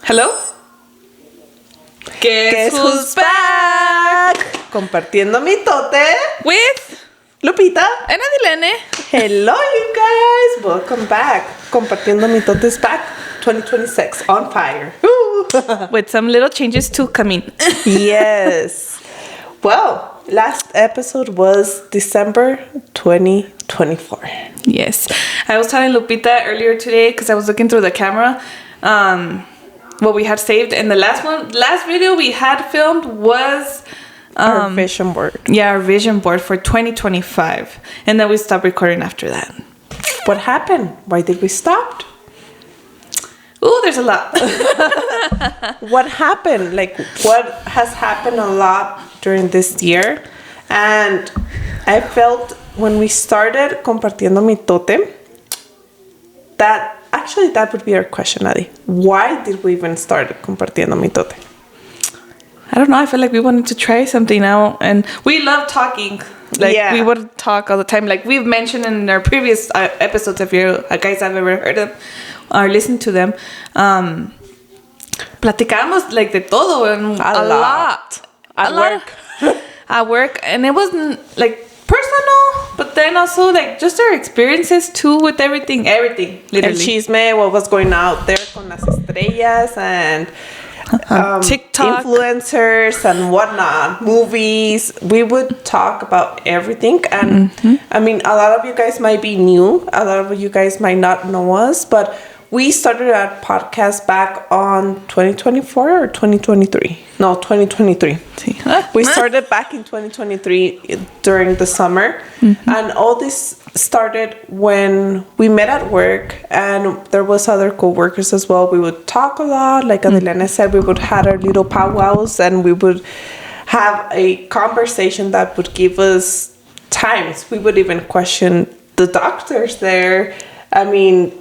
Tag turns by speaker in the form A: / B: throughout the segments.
A: Hello?
B: Guess who's back? Compartiendo mitote
A: With
B: Lupita
A: and Adilene.
B: Hello, you guys. Welcome back. Compartiendo mitote is back. 2026 on fire.
A: With some little changes to come in.
B: Yes. Well, last episode was December 2024.
A: Yes. I was telling Lupita earlier today because I was looking through the camera what we had saved. And the last video we had filmed was
B: Our vision board.
A: Yeah, our vision board for 2025. And then we stopped recording after that.
B: What happened? Why did we stop?
A: Ooh, there's a lot.
B: What happened? Like, what has happened a lot during this year? And I felt when we started Compartiendo mitote, that would be our question, Adi. Why did we even start Compartiendo mitote?
A: I don't know. I feel like we wanted to try something out, and we love talking. Like, we would talk all the time. Like we've mentioned in our previous episodes, if you guys have ever heard them or listened to them, platicamos like de todo and a lot. At work, and it wasn't like personal, but then also like just our experiences too with everything, literally.
B: El chisme, what was going out there con las estrellas and
A: TikTok
B: influencers and whatnot, movies. We would talk about everything, and I mean, a lot of you guys might be new, a lot of you guys might not know us, but we started our podcast back on 2024 or 2023. No, 2023. We started back in 2023 during the summer, and all this started when we met at work, and there was other co-workers as well. We would talk a lot, like Adelena said, we would have our little powwows, and we would have a conversation that would give us times. We would even question the doctors there. I mean,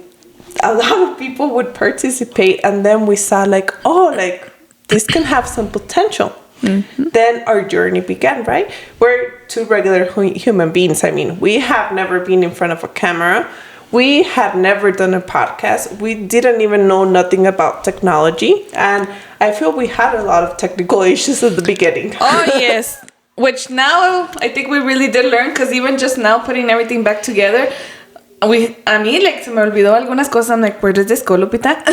B: a lot of people would participate, and then we saw like, oh, like this can have some potential. Then our journey began, right? We're two regular human beings. I mean, we have never been in front of a camera. We had never done a podcast. We didn't even know nothing about technology. And I feel we had a lot of technical issues at the beginning.
A: Oh, yes. Which now I think we really did learn, because even just now putting everything back together, a mí, like, se me olvidó algunas cosas. I'm like, where does this go, Lupita?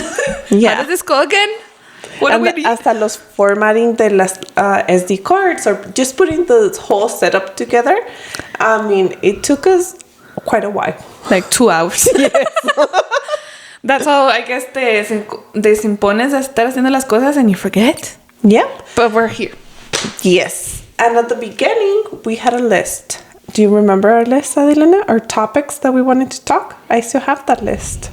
B: Yeah.
A: How does this go again? What do we do?
B: Hasta los formatting de las SD cards, or just putting the whole setup together. I mean, it took us quite a while.
A: Like 2 hours. Yes. That's how, I guess, te desimpones a estar haciendo las cosas and you forget.
B: Yep.
A: But we're here.
B: Yes. And at the beginning, we had a list. Do you remember our list, Adelena? Our topics that we wanted to talk? I still have that list.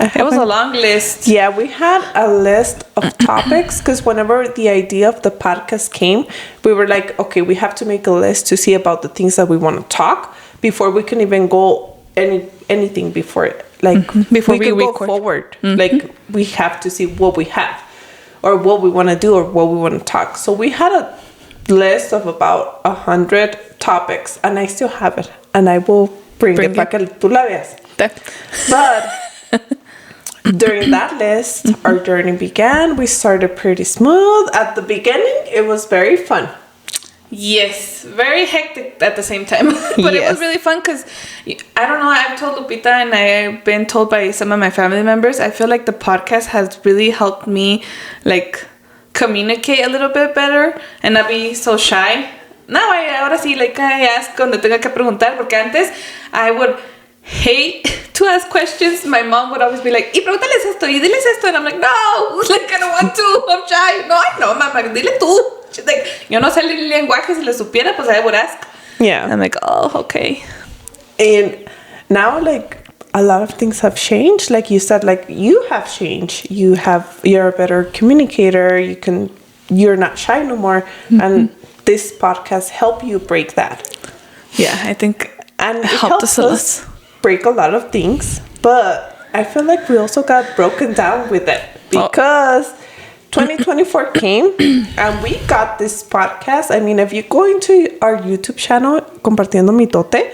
A: It was a long list.
B: Yeah, we had a list of topics, because whenever the idea of the podcast came, we were like, okay, we have to make a list to see about the things that we want to talk before we can even go anything before it. Like, before we can go forward. Like, we have to see what we have, or what we want to do, or what we want to talk. So we had a list of about 100 topics, and I still have it, and I will bring it back. Tú la veas. But during that list, our journey began. We started pretty smooth. At the beginning, it was very fun.
A: Yes, very hectic at the same time. But It was really fun because, I don't know, I've told Lupita, and I've been told by some of my family members, I feel like the podcast has really helped me, like, communicate a little bit better and not be so shy. Now, ahora sí, like, I ask cuando tenga que preguntar, porque antes I would hate to ask questions. My mom would always be like, y pregúntales esto, y diles esto, and I'm like, no, like, I don't want to, I'm shy. No, I know, mamá, dile tú. She's like, yo no sé el lenguaje, si le supiera, pues I would ask.
B: Yeah.
A: I'm like, oh, okay.
B: And now, like, a lot of things have changed. Like you said, like, you have changed. You're a better communicator. You're not shy no more. And this podcast helped you break that.
A: Yeah, I think
B: and it
A: helped us a lot.
B: Break a lot of things, but I feel like we also got broken down with it, because 2024 came and we got this podcast. I mean, if you go into our YouTube channel, Compartiendo mitote,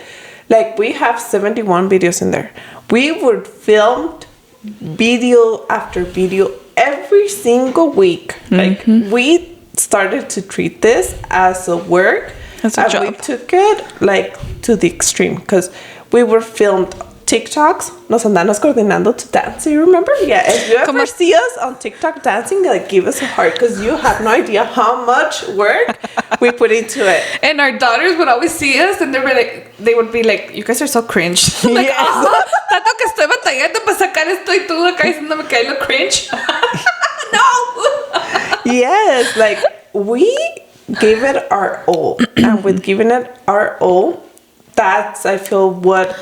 B: like, we have 71 videos in there. We would film video after video every single week, like we started to treat this as a work.
A: As a job.
B: We took it like to the extreme because we were filmed TikToks. Nos andamos coordinando to dance. You remember? Yeah. If you ever see us on TikTok dancing, like give us a heart because you have no idea how much work we put into it.
A: And our daughters would always see us, and they would be like, "You guys are so cringe." Like,
B: Yes.
A: Tanto que estoy batallando para sacar esto y tú acá diciéndome que I look cringe. No.
B: Yes, like we gave it our all, and with giving it our all, that's I feel what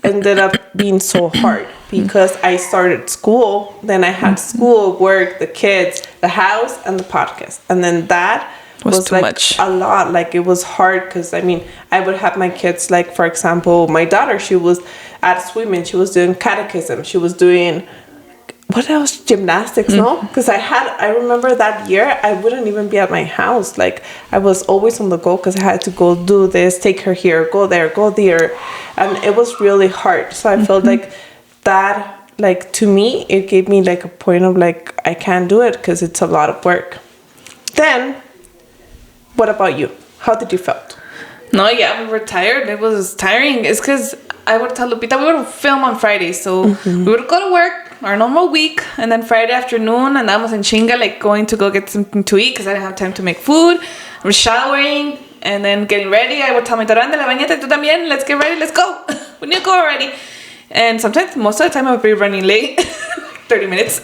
B: ended up being so hard because I started school, then I had school, work, the kids, the house, and the podcast, and then that was
A: too
B: like
A: much.
B: a lot. Like it was hard because I mean I would have my kids, like for example my daughter, she was at swimming, she was doing catechism, she was doing what else, gymnastics, no? Because I remember that year I wouldn't even be at my house. Like I was always on the go because I had to go do this, take her here, go there, and it was really hard. So I felt like that, like to me it gave me like a point of like I can't do it because it's a lot of work. Then what about you? How did you felt?
A: No, yeah, we were tired. It was tiring. It's because I would tell Lupita we would film on Friday. So we would go to work, our normal week, and then Friday afternoon, and andábamos en chinga, like going to go get something to eat because I didn't have time to make food. We're showering and then getting ready. I would tell my daughter, "Ándale, bañate tú también. Let's get ready. Let's go. We need to go already." And sometimes, most of the time, I would be running late, 30 minutes.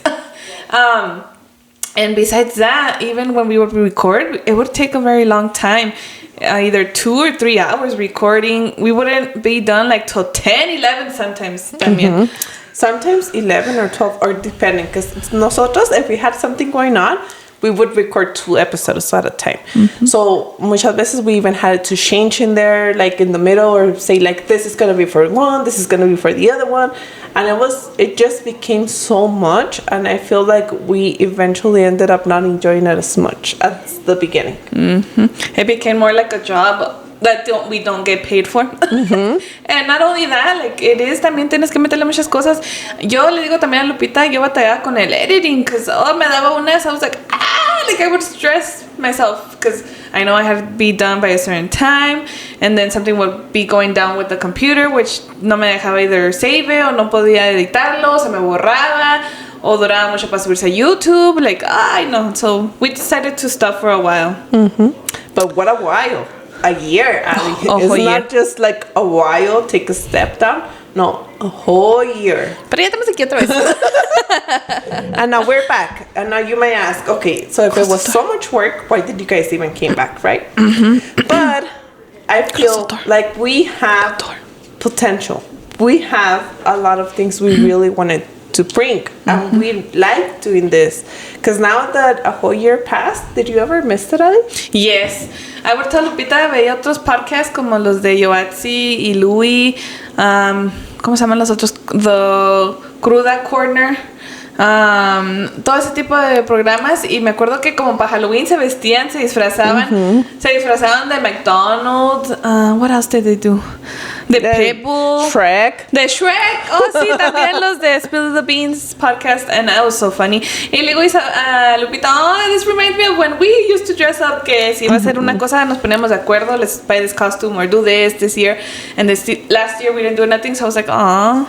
A: And besides that, even when we would record, it would take a very long time. Either 2 or 3 hours recording. We wouldn't be done like till 10, 11 sometimes. También.
B: Sometimes 11 or 12, or depending. Because nosotros, if we had something going on, we would record 2 episodes at a time. So muchas veces we even had to change in there, like in the middle, or say like this is gonna be for one, this is gonna be for the other one, and it just became so much, and I feel like we eventually ended up not enjoying it as much as the beginning.
A: It became more like a job that we don't get paid for. And not only that, like it is, también tienes que meterle muchas cosas. Yo le digo también a Lupita, yo batallaba con el editing because me daba unas, I was like, like I would stress myself because I know I had to be done by a certain time, and then something would be going down with the computer, which no me dejaba either save it, o no podía editarlo, se me borraba, o duraba mucho para subirse a YouTube, like, I know. So we decided to stop for a while.
B: But what a while. A year, Ali. It's not just like a while, take a step down. No, a whole year.
A: Pero ya estamos aquí otra vez.
B: And now we're back. And now you may ask, okay, so if it was so much work, why did you guys even came back, right? But I feel like we have potential. We have a lot of things we really wanted to bring, and we like doing this. Because now that a whole year passed, did you ever miss it, Ali?
A: Yes. I would tell Lupita, veía otros podcasts como los de Yoatzi y Louis. ¿Cómo se llaman los otros? The Cruda Corner. Todo ese tipo de programas, y me acuerdo que como para Halloween se vestían, se disfrazaban de McDonald's. What else did they do? De Pitbull,
B: Shrek.
A: De Shrek. Oh sí, también los de Spill the Beans podcast, and that was so funny. Y le digo a Lupita, this reminds me of when we used to dress up, que si iba a ser una cosa nos ponemos de acuerdo, let's buy this costume or do this year, and last year we didn't do nothing, so I was like,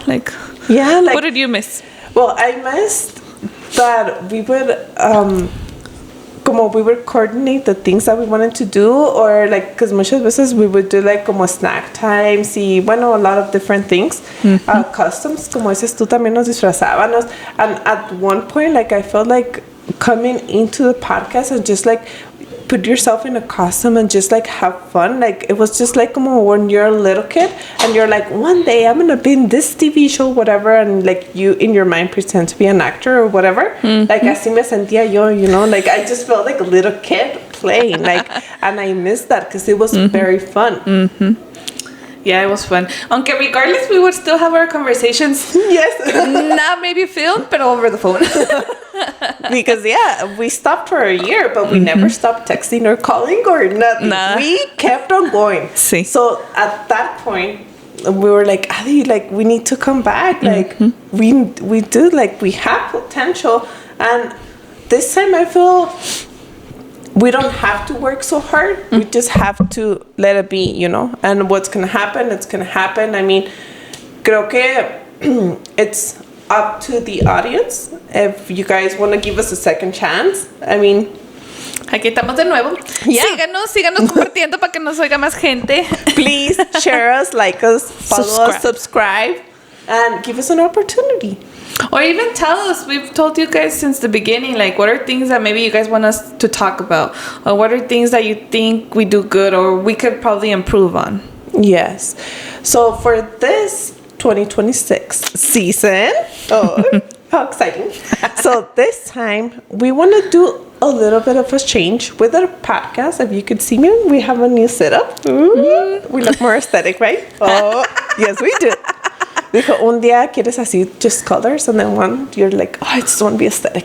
A: like,
B: yeah, like,
A: what did you miss?
B: Well, I missed that we would, como we would coordinate the things that we wanted to do, or like, because muchas veces we would do like como snack times y bueno, a lot of different things, customs, como dices tú, también nos disfrazábamos, and at one point, like, I felt like coming into the podcast and just like put yourself in a costume and just like have fun. Like it was just like como when you're a little kid and you're like, one day I'm gonna be in this TV show, whatever, and like you in your mind pretend to be an actor or whatever. Like así me sentía yo, you know, like I just felt like a little kid playing, like, and I missed that because it was very fun.
A: Yeah, it was fun. Aunque regardless, we would still have our conversations.
B: Yes.
A: Not maybe filmed, but over the phone.
B: Because, yeah, we stopped for a year, but we never stopped texting or calling or nothing.
A: Nah.
B: We kept on going.
A: Sí.
B: So at that point, we were like, Adi, like, we need to come back. Like, we do, like, we have potential. And this time I feel we don't have to work so hard. We just have to let it be, you know. And what's gonna happen, it's gonna happen. I mean, creo que it's up to the audience if you guys want to give us a second chance. I mean,
A: aquí estamos de nuevo.
B: Yeah.
A: Síganos compartiendo para que nos oiga más gente.
B: Please share us, like us, follow us, subscribe, and give us an opportunity.
A: Or even tell us. We've told you guys since the beginning, like, what are things that maybe you guys want us to talk about? Or what are things that you think we do good or we could probably improve on?
B: Yes. So for this 2026 season, oh, how exciting. So this time, we want to do a little bit of a change with our podcast. If you could see me, we have a new setup. Ooh, we look more aesthetic, right? Oh, yes, we do. Dijo, un día quieres así, just colors, and then one, you're like, oh, I just want to be aesthetic.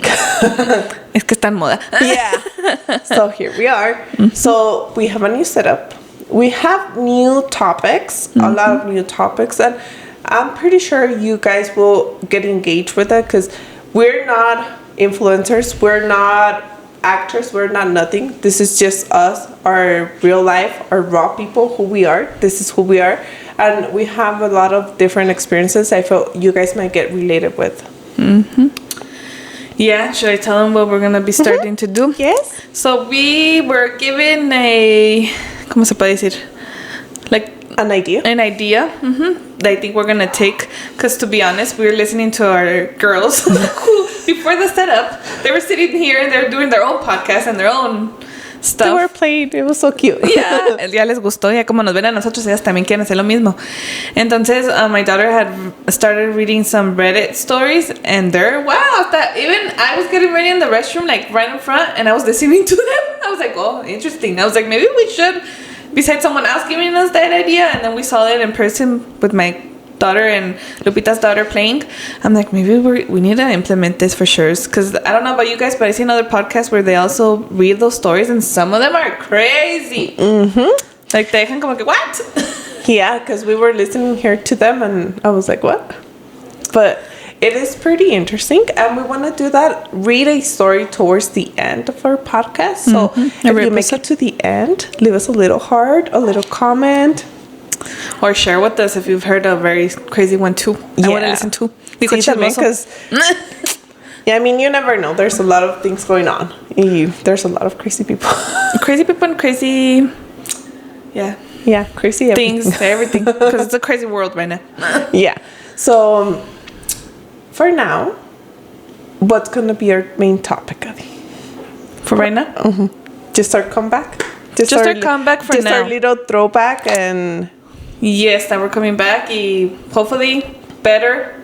A: Es que está en moda.
B: Yeah. So here we are. So we have a new setup. We have new topics, a lot of new topics, and I'm pretty sure you guys will get engaged with it because we're not influencers, we're not actors, we're not nothing. This is just us, our real life, our raw people, who we are. This is who we are. And we have a lot of different experiences I feel you guys might get related with.
A: Yeah, should I tell them what we're going to be starting to do?
B: Yes.
A: So we were given a, ¿cómo se puede decir? Like
B: an idea.
A: That I think we're going to take. Because to be honest, we were listening to our girls who, before the setup, they were sitting here and they're doing their own podcast and their own stuff.
B: They were playing. It was so cute.
A: Yeah, ya les gustó. Ya como nos ven a nosotros, ellas también quieren hacer lo mismo. Entonces, my daughter had started reading some Reddit stories, and they're, wow, that even I was getting ready in the restroom, like right in front, and I was listening to them. I was like, oh, interesting. I was like, maybe we should, besides someone else giving us that idea, and then we saw it in person with my daughter and Lupita's daughter playing. I'm like, maybe we need to implement this for sure. Because I don't know about you guys, but I see another podcast where they also read those stories, and some of them are crazy. Like, they dejan como que, what?
B: Yeah, because we were listening here to them, and I was like, what? But it is pretty interesting, and we want to do that. Read a story towards the end of our podcast. So if you make it to the end, leave us a little heart, a little comment.
A: Or share with us if you've heard a very crazy one too. I want to listen to.
B: Because yeah, I mean, you never know. There's a lot of things going on. There's a lot of crazy people.
A: Crazy people and crazy,
B: yeah, crazy
A: things, everything. Because it's a crazy world right now.
B: Yeah. So for now, what's gonna be our main topic, Adi?
A: For right now,
B: just our comeback.
A: Just our comeback for
B: just
A: now.
B: Our little throwback and.
A: Yes, that we're coming back. Y hopefully better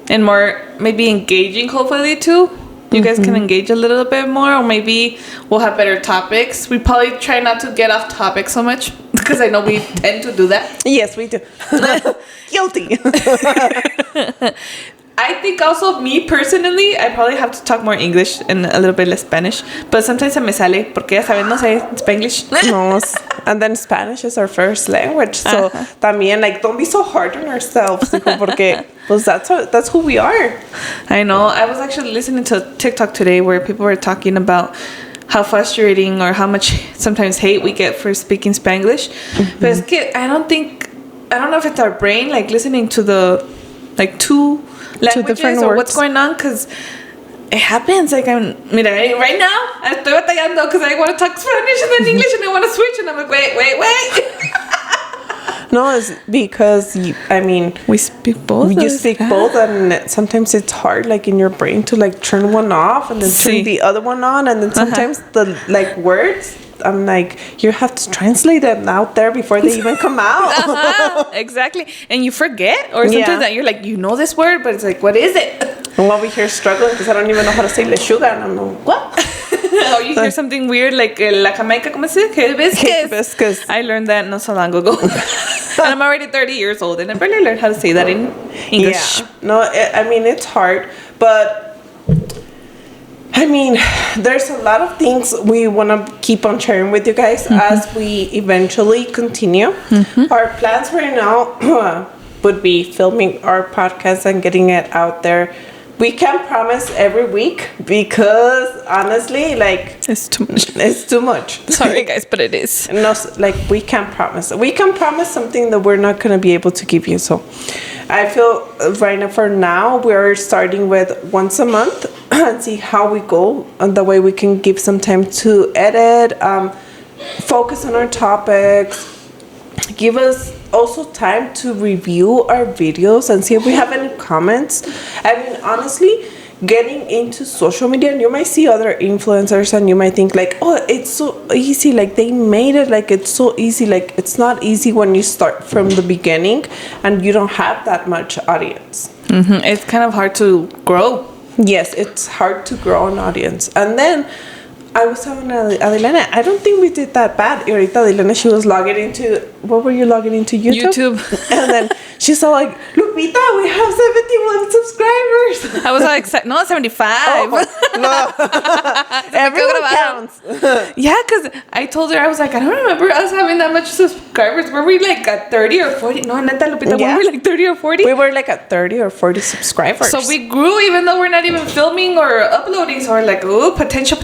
A: and more maybe engaging, hopefully too. You guys can engage a little bit more, or maybe we'll have better topics. We probably try not to get off topic so much because I know we tend to do that.
B: Yes, we do. Guilty.
A: I think also, me personally, I probably have to talk more English and a little bit less Spanish. But sometimes se me sale, porque ya saben, no sé Spanglish.
B: No, and then Spanish is our first language. So también, like, don't be so hard on ourselves. Porque pues that's who we are.
A: I know. I was actually listening to TikTok today where people were talking about how frustrating or how much sometimes hate we get for speaking Spanglish. But es que I don't know if it's our brain, like, listening to the, like, two languages or what's going on, because it happens. Like, mira, right now I estoy batallando because I want to talk Spanish and then English, and I want to switch, and I'm like, wait.
B: No, it's because
A: we speak both.
B: You speak both, and sometimes it's hard, like, in your brain to, like, turn one off and then turn the other one on, and then sometimes the, like, words, I'm like, you have to translate them out there before they even come out.
A: Exactly. And you forget, or sometimes that you're like, you know this word, but it's like, what is it?
B: I'm over here struggling because I don't even know how to say lechuga, and I'm like, what?
A: Or you hear something weird like la Jamaica, ¿cómo se dice?
B: Hibiscus.
A: I learned that not so long ago. And I'm already 30 years old, and I barely learned how to say that in English.
B: Yeah. No, it's hard, but I mean, there's a lot of things we want to keep on sharing with you guys as we eventually continue. Our plans right now would be filming our podcast and getting it out there. We can't promise every week because honestly, like
A: It's too much.
B: it's too much.
A: Sorry, guys, but it is.
B: No, like we can't promise. We can promise something that we're not gonna be able to give you. So, I feel right now for now we're starting with once a month and see how we go, and the way we can give some time to edit, focus on our topics, give us also time to review our videos and see if we have any comments. I mean, honestly, getting into social media, and you might see other influencers and you might think like, oh, it's so easy, like they made it, like it's so easy. Like it's not easy when you start from the beginning and you don't have that much audience.
A: It's kind of hard to grow.
B: Yes, it's hard to grow an audience. And then I was telling Adelena, I don't think we did that bad. Y ahorita Adelena, she was logging into, what were you logging into? YouTube. And then she's all like, Lupita, we have 71 subscribers.
A: I was like, no, 75.
B: Oh, no. Everyone counts.
A: Yeah, because I told her, I was like, I don't remember us having that much subscribers. Were we like at 30 or 40? No, neta, Lupita,
B: Yeah.
A: were we like 30 or 40?
B: We were like at 30 or 40 subscribers.
A: So we grew even though we're not even filming or uploading. So we're like, ooh, potential.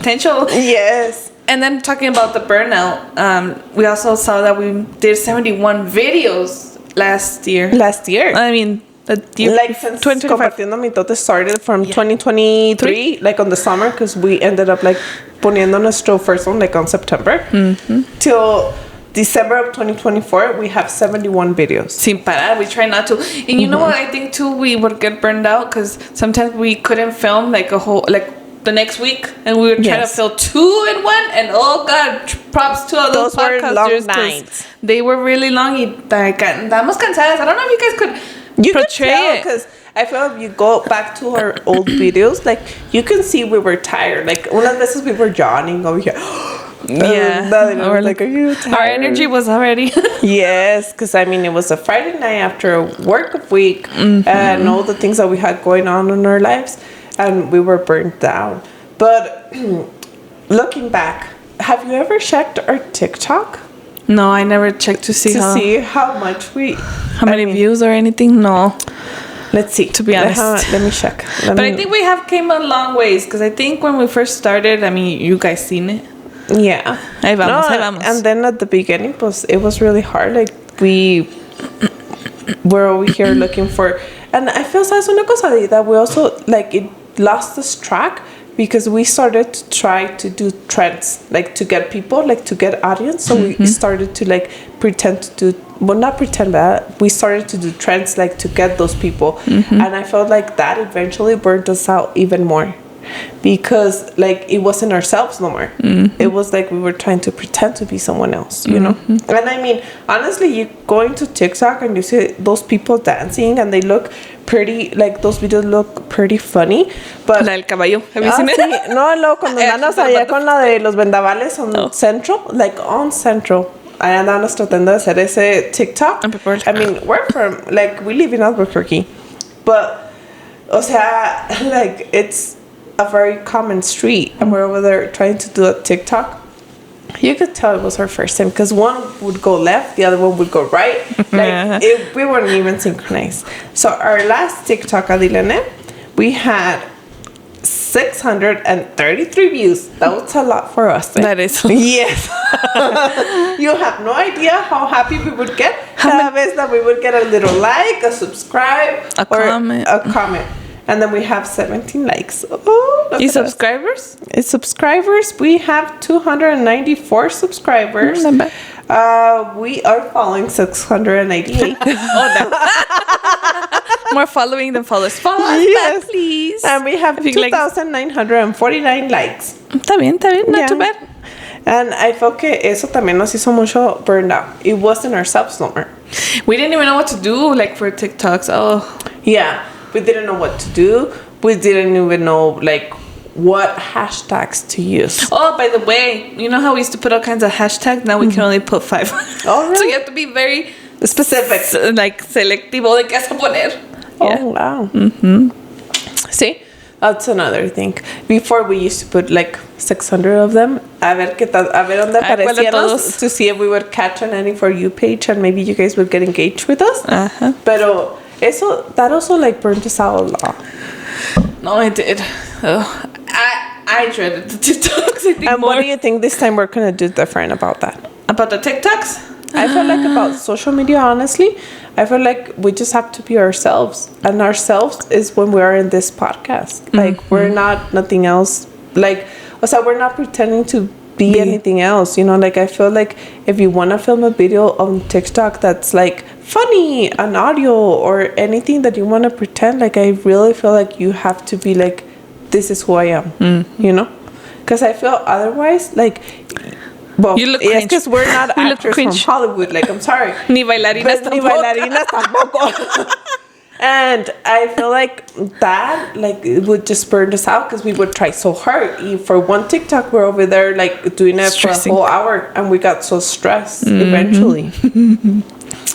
B: Yes.
A: And then talking about the burnout, we also saw that we did 71 videos last year. I mean, the year
B: like since
A: 2025.
B: Compartiendo.mito started from 2023, like on the summer, because we ended up like poniendo nuestro first one like on September till December of 2024. We have 71 videos.
A: Sin parar, we try not to. And you know what? I think too, we would get burned out because sometimes we couldn't film like a whole like the next week, and we would try to fill 2 in one. And oh god, props to all those podcasters,
B: long nights.
A: They were really long. Y andamos cansadas. I don't know if you guys could portray it,
B: because I feel if you go back to our old videos, like you can see we were tired. Like unas veces we were yawning over here.
A: Or
B: like, are you tired?
A: Our energy was already.
B: Yes, because I mean it was a Friday night after a work week and all the things that we had going on in our lives, and we were burnt down. But looking back, have you ever checked our TikTok?
A: No, I never checked to see
B: how much
A: how many views or anything. No.
B: Let's see.
A: To be honest,
B: let me check.
A: I think we have came a long ways, because I think when we first started, I mean, you guys seen it.
B: Yeah.
A: Ahí vamos.
B: And then at the beginning, it was really hard. Like we were over here looking for, and I feel sabes una cosa that we also like it lost this track, because we started to try to do trends, like to get people, like to get audience. So we started to like pretend to do, well, not pretend, but we started to do trends like to get those people. And I felt like that eventually burned us out even more, because like it wasn't ourselves no more. It was like we were trying to pretend to be someone else, you know. And I mean, honestly, you go into TikTok and you see those people dancing and they look pretty, like those videos look pretty funny, but
A: la del caballo, have you seen it?
B: Sí. No, cuando andábamos allá con la de los vendavales on Central, like on Central, ahí andábamos tratando de hacer ese TikTok. I mean, we live in Albuquerque, but o sea, like it's a very common street, and we're over there trying to do a TikTok. You could tell it was our first time, because one would go left, the other one would go right. Like we weren't even synchronized. So our last TikTok, Adilene, we had 633 views. That was a lot for us.
A: That is.
B: Yes. You have no idea how happy we would get. Cada vez that we would get a little like, a subscribe,
A: a comment.
B: And then we have 17 likes. Oh,
A: subscribers?
B: Subscribers, we have 294 subscribers. We are following 688.
A: More following than followers. Follow us back, please.
B: And we have 2,949 likes.
A: Está bien, not too bad.
B: And I felt que eso también nos hizo mucho burnout. It wasn't ourselves no more.
A: We didn't even know what to do, like for TikToks. Oh.
B: Yeah. We didn't know what to do. We didn't even know like what hashtags to use.
A: Oh, by the way, you know how we used to put all kinds of hashtags? Now we can only put 5.
B: Oh, really?
A: So you have to be very
B: specific,
A: like selectivo de qué vas a poner.
B: Oh, wow. See, that's another thing. Before we used to put like 600 of them. A ver dónde aparecíamos, to see if we would catch on any For You page, and maybe you guys would get engaged with us. Pero that also like burned us out a lot.
A: No, I did. Oh, I dreaded the TikToks. I think
B: And
A: more.
B: what do you think this time we're gonna do different about that?
A: About the TikToks?
B: I feel like about social media, honestly, I feel like we just have to be ourselves. And ourselves is when we are in this podcast. Like, we're not nothing else. Like, we're not pretending to be anything else. You know, like, I feel like if you want to film a video on TikTok that's, like, funny, an audio, or anything that you want to pretend, like, I really feel like you have to be, like, this is who I am, you know? Because I feel otherwise, like... Well,
A: you look
B: yes, because we're not
A: You look
B: actors from
A: cringe.
B: Hollywood. Like, I'm sorry.
A: Ni bailarinas
B: Ni
A: tampoco.
B: bailarinas tampoco. And I feel like that, like, it would just burn us out because we would try so hard. For one TikTok, we're over there, like, doing it
A: Stressing.
B: for a whole hour. And we got so stressed eventually.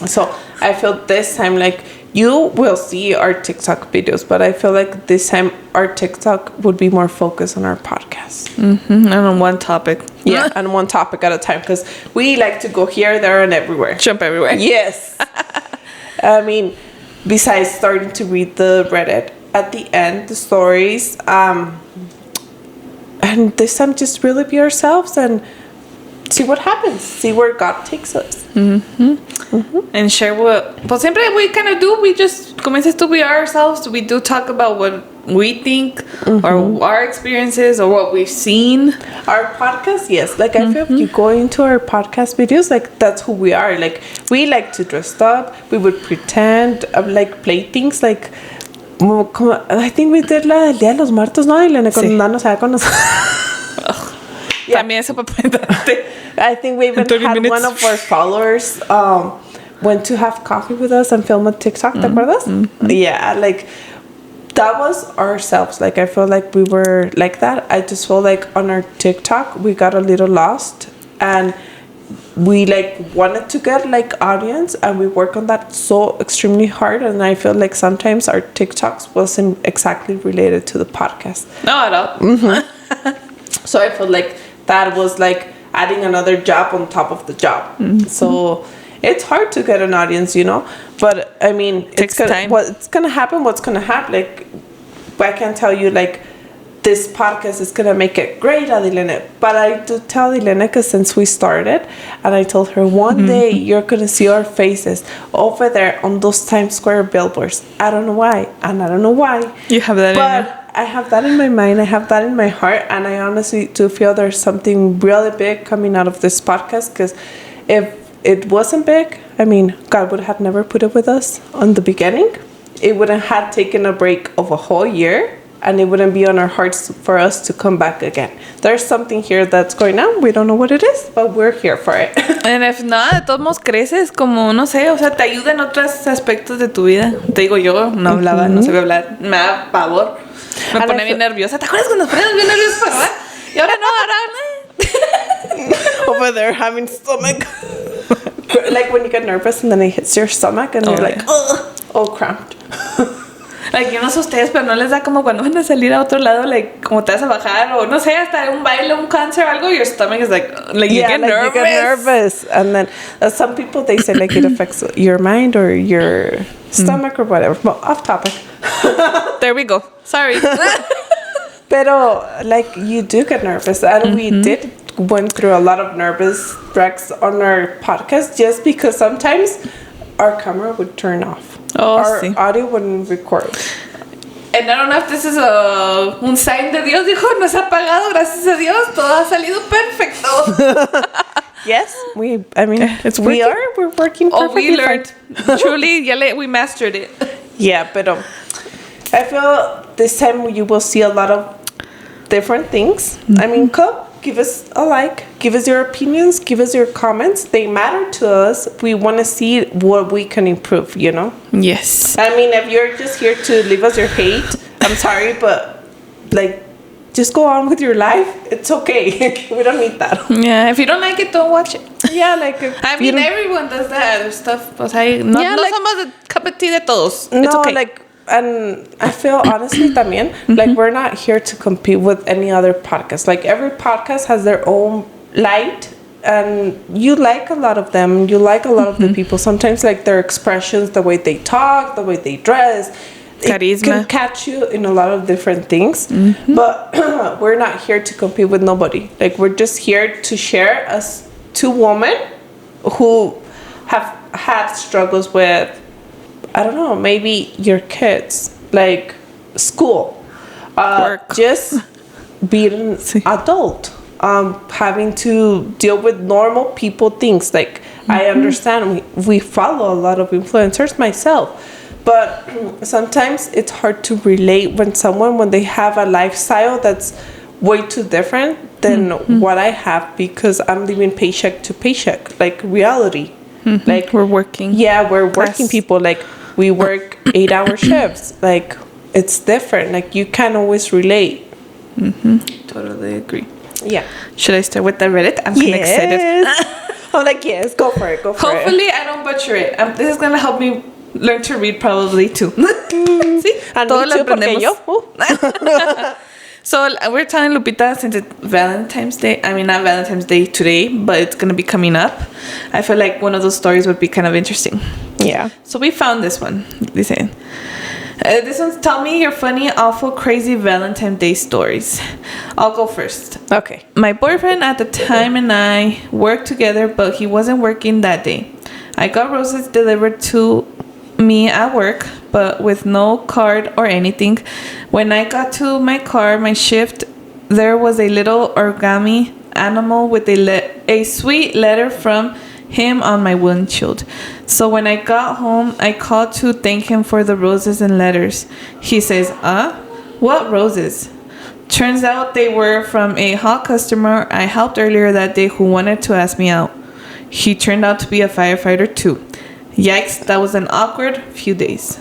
B: So I feel this time, like, you will see our TikTok videos, but I feel like this time our TikTok would be more focused on our podcast.
A: And on one topic.
B: Yeah, and one topic at a time, because we like to go here, there, and everywhere.
A: Jump everywhere.
B: Yes. I mean, besides starting to read the Reddit at the end, the stories, and this time just really be ourselves and see what happens, see where God takes us.
A: And share what... Pues siempre we kind of do. We just... Como dices tú, we are ourselves. We do talk about what we think or our experiences or what we've seen.
B: Our podcast, yes. Like, I feel if you go into our podcast videos, like, that's who we are. Like, we like to dress up. We would pretend, like, play things, like... I think we did la del Día de los Muertos, ¿no? Y la cuando nos había conocido.
A: Yeah. También eso para apuntarte.
B: I think we even had
A: minutes.
B: one of our followers went to have coffee with us and film a TikTok, ¿te acuerdas? Yeah, like, that was ourselves. Like, I feel like we were like that. I just feel like on our TikTok, we got a little lost. And we, like, wanted to get, like, audience. And we work on that so extremely hard. And I feel like sometimes our TikToks wasn't exactly related to the podcast.
A: No, at all.
B: So I feel like that was, like, adding another job on top of the job. So it's hard to get an audience, you know. But I mean,
A: Takes time.
B: What's gonna happen? Like, I can't tell you, like, this podcast is gonna make it great, Adilene. But I do tell Adilene, because since we started, and I told her one day you're gonna see our faces over there on those Times Square billboards. I don't know why, and I don't know why.
A: You have that in you.
B: But I have that in my mind. I have that in my heart. And I honestly do feel there's something really big coming out of this podcast. Because if it wasn't big, I mean, God would have never put it with us on the beginning. It wouldn't have taken a break of a whole year. And it wouldn't be on our hearts for us to come back again. There's something here that's going on. We don't know what it is, but we're here for it.
A: And if not, de todos modos creces como, no sé, o sea, te ayuda en otros aspectos de tu vida. Te digo, yo no hablaba, no sabía hablar, me da pavor. Me
B: And
A: pone bien nerviosa. ¿Te acuerdas cuando nos poníamos bien nerviosos para hablar? Y ahora no,
B: Over there having stomach. Like when you get nervous and then it hits your stomach and you're like, ugh, all cramped.
A: Like, yo no sé ustedes, pero no les da como cuando van a salir a otro lado, like, como te vas a bajar, o no sé, hasta un baile, un concert o algo, your stomach is like you get nervous.
B: You get nervous. And then some people, they say, like, it affects your mind or your stomach or whatever. Well, off topic.
A: There we go. Sorry.
B: Pero, like, you do get nervous. And we went through a lot of nervous wrecks on our podcast just because sometimes our camera would turn off.
A: Oh,
B: our
A: sí.
B: audio wouldn't record.
A: And I don't know if this is un sign de Dios. Dijo, no se ha apagado, gracias a Dios. Todo ha salido perfecto.
B: Yes, we're working perfectly
A: we learned.
B: fine.
A: Truly, we mastered it.
B: Yeah, but I feel this time you will see a lot of different things. I mean, come, give us a like, give us your opinions, give us your comments. They matter to us. We want to see what we can improve, you know?
A: Yes.
B: I mean, if you're just here to leave us your hate, I'm sorry, but, like, just go on with your life. It's okay. We don't need that.
A: Yeah, if you don't like it, don't watch it.
B: Yeah, like...
A: I mean, everyone does that other stuff. O sea, no somos the cup of tea de todos. It's okay.
B: Like... And I feel honestly también, like, we're not here to compete with any other podcast. Like, every podcast has their own light, and you like a lot of them. You like a lot of the people. Sometimes, like, their expressions, the way they talk, the way they dress,
A: Charisma.
B: It can catch you in a lot of different things. But we're not here to compete with nobody. Like, we're just here to share as two women who have had struggles with, I don't know, maybe your kids, like school,
A: work,
B: just being adult, having to deal with normal people things. Like, I understand we follow a lot of influencers myself, but sometimes it's hard to relate when they have a lifestyle that's way too different than what I have, because I'm living paycheck to paycheck, like reality. Like,
A: we're working.
B: Yeah, we're working people. Like, we work 8-hour shifts. Like, it's different. Like, you can't always relate.
A: Totally agree.
B: Yeah.
A: Should I start with the Reddit? I'm kind of excited.
B: I'm like, yes, go for it.
A: Hopefully, I don't butcher it. This is gonna help me learn to read probably too. Sí, todo lo aprendemos. So we're telling Lupita, since it's Valentine's Day. I mean, not Valentine's Day today, but it's gonna be coming up. I feel like one of those stories would be kind of interesting.
B: Yeah.
A: So we found this one. Listen. This one's tell me your funny, awful, crazy Valentine's Day stories. I'll go first.
B: Okay.
A: My boyfriend at the time and I worked together, but he wasn't working that day. I got roses delivered to me at work, but with no card or anything. When I got to my car, my shift, there was a little origami animal with a sweet letter from him on my windshield. So when I got home, I called to thank him for the roses and letters. He says, what roses? Turns out they were from a hot customer I helped earlier that day who wanted to ask me out. He turned out to be a firefighter too. Yikes, that was an awkward few days.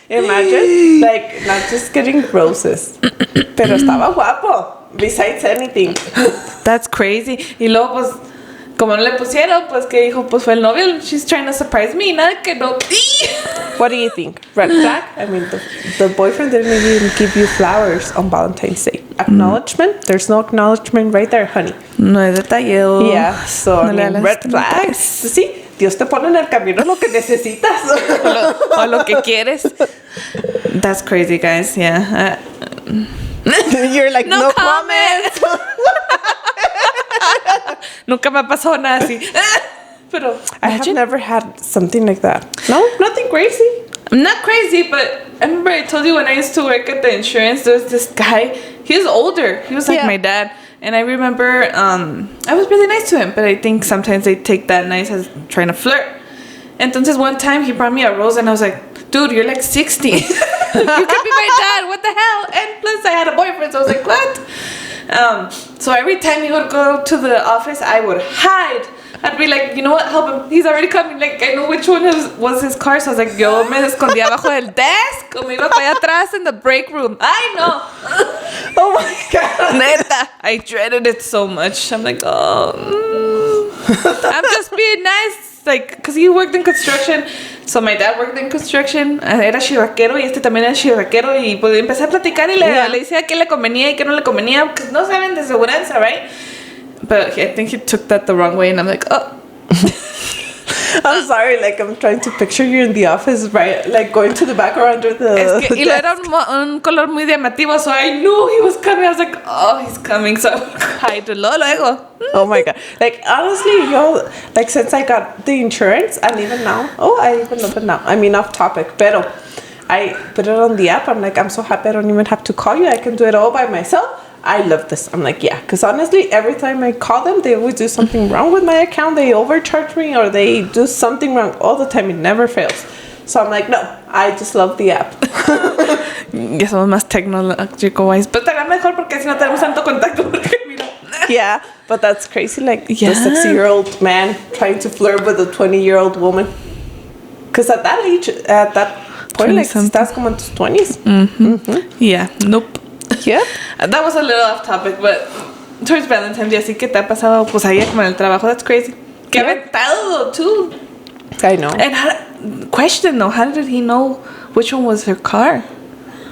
B: Imagine, like, not just getting roses, pero estaba guapo, besides anything.
A: That's crazy. Y luego, pues, como no le pusieron, pues, que dijo, pues, fue el novio. She's trying to surprise me. Nada que no.
B: What do you think? Red flag? I mean, the boyfriend didn't even give you flowers on Valentine's Day. Acknowledgement? There's no acknowledgement right there, honey.
A: No es detallado.
B: Yeah, so,
A: no
B: I mean, red flags. Sí, Dios te pone en el camino lo que necesitas.
A: o lo que quieres. That's crazy, guys. Yeah.
B: You're like, no comments.
A: Nunca me ha pasado nada así. Pero
B: I have never had something like that. No, nothing crazy.
A: I'm not crazy, but I remember I told you when I used to work at the insurance, there was this guy. He was older. He was like my dad. And I remember I was really nice to him, but I think sometimes they take that nice as trying to flirt. Entonces one time he brought me a rose and I was like, dude, you're like 60. You could be my dad. What the hell? And plus I had a boyfriend, so I was like, what? So every time he would go to the office, I would hide. I'd be like, you know what, help him. He's already coming. Like, I know which one was his car. So I was like, yo me escondí abajo del desk. O me iba para allá atrás in the break room. I know.
B: Oh my God.
A: Neta. I dreaded it so much. I'm like, I'm just being nice. Like, because he worked in construction. So my dad worked in construction. Era chirraquero y este también era chirraquero. Y pues empecé a platicar y le decía qué le convenía y qué no le convenía. Because no saben de seguranza, right? But I think he took that the wrong way, and I'm like, oh.
B: I'm sorry, like, I'm trying to picture you in the office, right? Like, going to the back or under the
A: Es que, y lo era un color muy llamativo, so I knew he was coming. I was like, oh, he's coming, so hide luego.
B: Oh my God. Like, honestly, yo, like, since I got the insurance, and even now, I even love it now. I mean, off topic, pero I put it on the app. I'm like, I'm so happy I don't even have to call you. I can do it all by myself. I love this. I'm like, yeah, because honestly, every time I call them, they always do something wrong with my account. They overcharge me or they do something wrong all the time. It never fails. So I'm like, no, I just love the app.
A: Ya somos más tecnológico-wise. Pero será mejor porque si no tenemos tanto contacto. Porque mira.
B: Yeah, but that's crazy. Like, the 60-year-old man trying to flirt with a 20-year-old woman. Because at that age, at that point, like, estás como en tus 20s.
A: Yeah, nope.
B: Yeah.
A: That was a little off topic, but towards Valentine's Day, así que te ha pasado, pues ahí como en el trabajo. That's crazy. Que aventado, too.
B: I know.
A: And question though, how did he know which one was her car?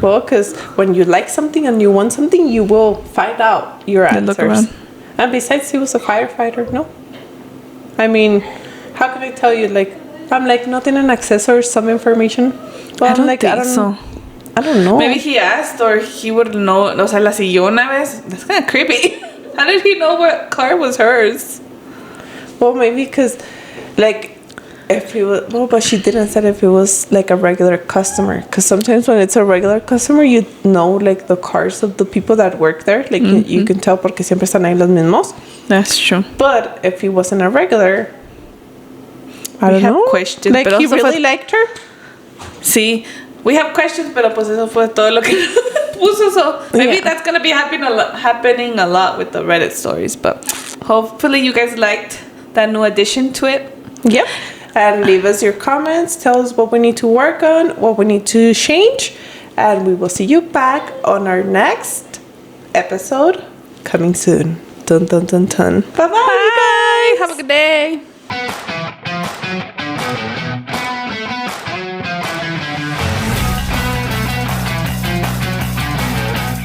B: Well, because when you like something and you want something, you will find out your answers.
A: Look around.
B: And besides, he was a firefighter, no? I mean, how can I tell you? Like, I'm like, no tienen acceso or some information. But
A: I don't think so.
B: I don't know.
A: Maybe he asked or he would know. O sea, la siguió una vez. That's kind of creepy. How did he know what car was hers?
B: Well, maybe because, like, if he was... Well, but she didn't say if it was, like, a regular customer. Because sometimes when it's a regular customer, you know, like, the cars of the people that work there. Like, you can tell porque siempre están ahí los mismos.
A: That's true.
B: But if he wasn't a regular... I don't know.
A: Questions.
B: Like, he really liked her?
A: Sí. We have questions, pero pues eso fue todo lo que puso. So maybe that's going to be happening a lot with the Reddit stories. But hopefully you guys liked that new addition to it.
B: Yep. And leave us your comments. Tell us what we need to work on, what we need to change. And we will see you back on our next episode coming soon. Dun, dun, dun, dun. Bye-bye,
A: Bye.
B: you guys.
A: Have a good day.